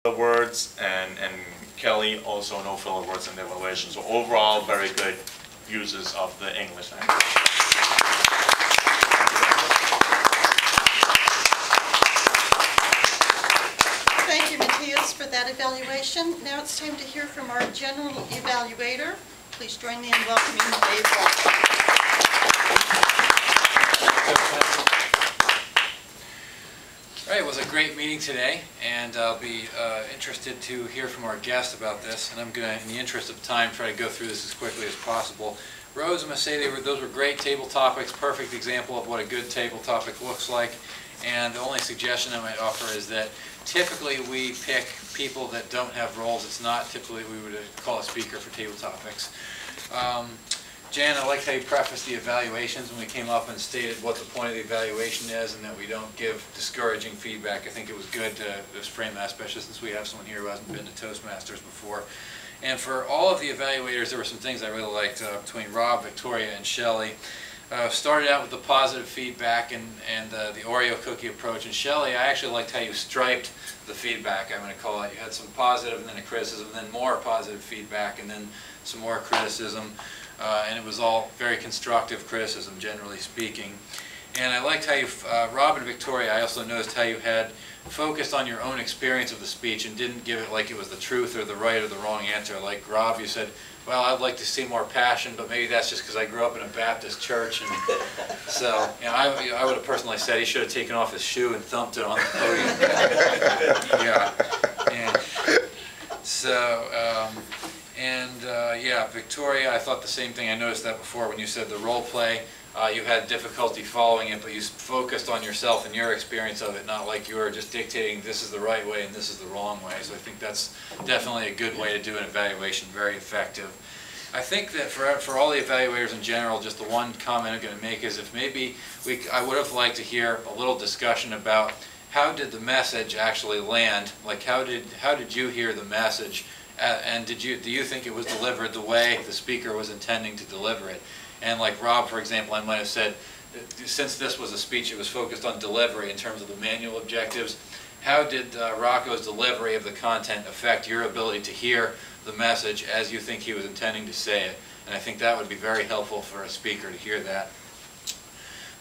words, and Kelly also no filler words in the evaluation. So overall, very good uses of the English language. Thank you, Matthias, for that evaluation. Now it's time to hear from our general evaluator. Please join me in welcoming Dave Walker. All right, it was a great meeting today, and I'll be interested to hear from our guest about this. And I'm going to, in the interest of time, try to go through this as quickly as possible. Rose, I'm going to say those were great table topics, perfect example of what a good table topic looks like. And the only suggestion I might offer is that typically we pick people that don't have roles. It's not typically we would call a speaker for table topics. Jan, I liked how you prefaced the evaluations when we came up and stated what the point of the evaluation is and that we don't give discouraging feedback. I think it was good to just frame that, especially since we have someone here who hasn't been to Toastmasters before. And for all of the evaluators, there were some things I really liked between Rob, Victoria, and Shelley. Started out with the positive feedback and the Oreo cookie approach. And Shelley, I actually liked how you striped the feedback, I'm going to call it. You had some positive and then a criticism, and then more positive feedback, and then some more criticism. And it was all very constructive criticism, generally speaking. And I liked how you, Rob and Victoria, I also noticed how you had focused on your own experience of the speech and didn't give it like it was the truth or the right or the wrong answer. Like Rob, you said, well, I'd like to see more passion, but maybe that's just because I grew up in a Baptist church. And so, you know, I would have personally said he should have taken off his shoe and thumped it on the podium. Yeah. And so, yeah, Victoria, I thought the same thing. I noticed that before when you said the role play. You had difficulty following it, but you focused on yourself and your experience of it, not like you were just dictating this is the right way and this is the wrong way. So I think that's definitely a good way to do an evaluation, very effective. I think that for all the evaluators in general, just the one comment I'm going to make is if maybe I would have liked to hear a little discussion about how did the message actually land? Like how did you hear the message, and do you think it was delivered the way the speaker was intending to deliver it? And like Rob, for example, I might have said, since this was a speech, it was focused on delivery in terms of the manual objectives. How did Rocco's delivery of the content affect your ability to hear the message as you think he was intending to say it? And I think that would be very helpful for a speaker to hear that.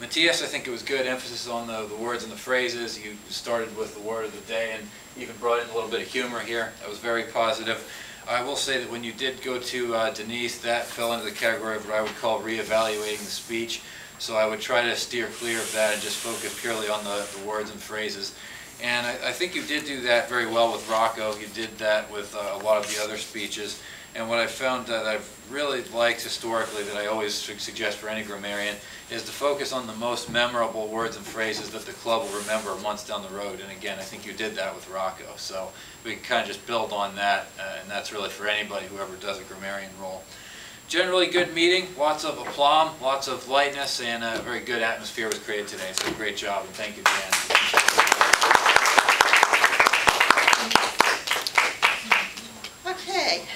Matthias, I think it was good emphasis on the words and the phrases. You started with the word of the day and even brought in a little bit of humor here. That was very positive. I will say that when you did go to Denise, that fell into the category of what I would call reevaluating the speech. So I would try to steer clear of that and just focus purely on the words and phrases. And I think you did do that very well with Rocco. You did that with a lot of the other speeches. And what I found that I've really liked historically that I always suggest for any grammarian is to focus on the most memorable words and phrases that the club will remember months down the road. And again, I think you did that with Rocco. So we can kind of just build on that, and that's really for anybody who ever does a grammarian role. Generally good meeting, lots of aplomb, lots of lightness, and a very good atmosphere was created today. So great job, and thank you, Jan. Okay.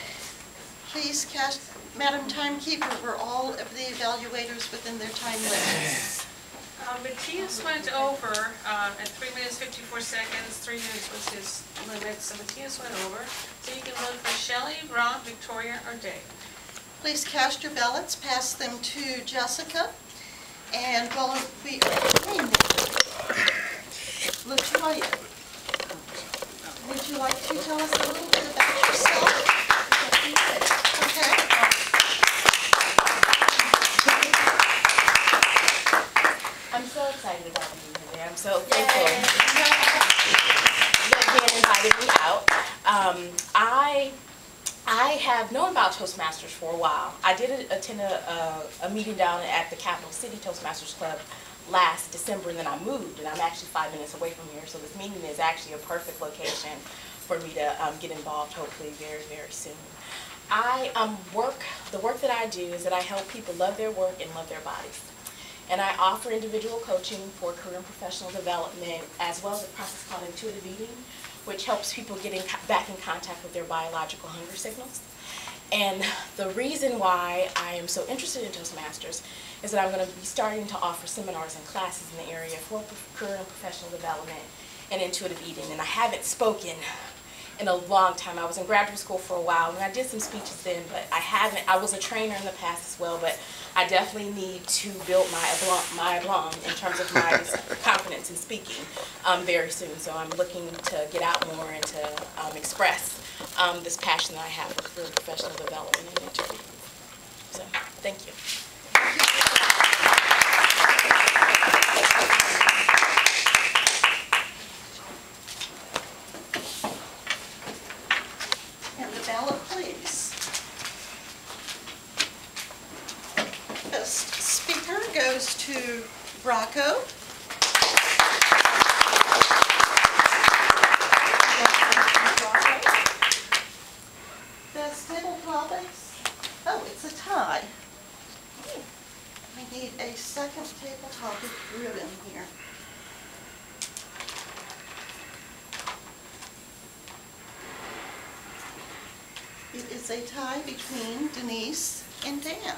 Please cast, Madam Timekeeper, were all of the evaluators within their time limits? Matthias went over at 3 minutes 54 seconds. 3 minutes was his limit, so Matthias went over. So you can vote for Shelley, Rob, Victoria, or Dave. Please cast your ballots, pass them to Jessica. And while we are doing this, LaToya, would you like to tell us a little bit about yourself? Okay. I'm so excited about being here. I'm so thankful that Dan invited me out. I have known about Toastmasters for a while. I did attend a meeting down at the Capital City Toastmasters Club last December, and then I moved, and I'm actually 5 minutes away from here, so this meeting is actually a perfect location for me to get involved, hopefully very, very soon. The work that I do is that I help people love their work and love their bodies. And I offer individual coaching for career and professional development, as well as a process called intuitive eating, which helps people get back in contact with their biological hunger signals. And the reason why I am so interested in Toastmasters is that I'm going to be starting to offer seminars and classes in the area for career and professional development and intuitive eating. And I haven't spoken in a long time. I was in graduate school for a while, and I did some speeches then, but I was a trainer in the past as well, but I definitely need to build my aplomb in terms of my confidence in speaking very soon. So I'm looking to get out more and to express this passion that I have for professional development and mentoring. So, thank you. And the ballot, please. Best speaker goes to Rocco. Best table topics. Oh, it's a tie. I need a second table topic ribbon here. It is a tie between Denise and Dan.